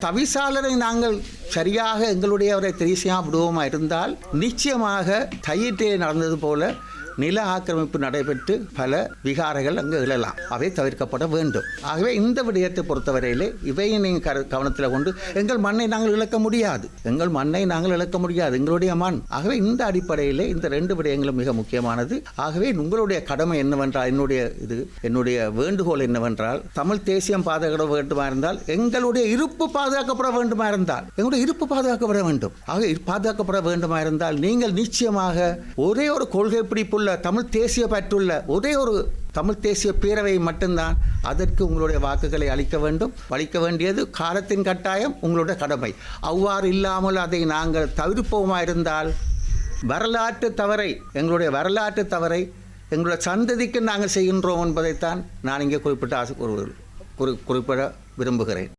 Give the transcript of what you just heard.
தவிசாளரை நாங்கள் சரியாக எங்களுடையவரை தெரிவு செய்யாமல் விடுவோமா இருந்தால் நிச்சயமாக கையிட்டே நடந்தது போல நில ஆக்கிரமிப்பு நடைபெற்று பல விகாரைகள் அங்கு எழலாம். அவை தவிர்க்கப்பட வேண்டும். ஆகவே இந்த விடயத்தை பொறுத்தவரையிலே இவையை நீங்கள் கவனத்தில் கொண்டு எங்கள் மண்ணை நாங்கள் இழக்க முடியாது. எங்களுடைய மண். ஆகவே இந்த அடிப்படையிலே இந்த ரெண்டு விடயங்களும் மிக முக்கியமானது. ஆகவே உங்களுடைய கடமை என்னவென்றால் என்னுடைய வேண்டுகோள் என்னவென்றால் தமிழ் தேசியம் பாதுகாக்க வேண்டுமா இருந்தால் எங்களுடைய இருப்பு பாதுகாக்கப்பட வேண்டுமா இருந்தால் பாதுகாக்கப்பட வேண்டுமா இருந்தால் நீங்கள் நிச்சயமாக ஒரே ஒரு கொள்கை பிடிப்புள்ள தமிழ் தேசிய பற்றுள்ள ஒரே ஒரு தமிழ் தேசிய பேரவை மட்டும்தான் அதற்கு உங்களுடைய வாக்குகளை அளிக்க வேண்டியது காலத்தின் கட்டாயம், உங்களுடைய கடமை. அவ்வாறு இல்லாமல் அதை நாங்கள் தவிர்ப்போமா இருந்தால் எங்களுடைய வரலாற்று தவறை எங்களுடைய சந்ததிக்கு நாங்கள் செய்கின்றோம் என்பதைத்தான் நான் இங்கே குறிப்பிட விரும்புகிறேன்.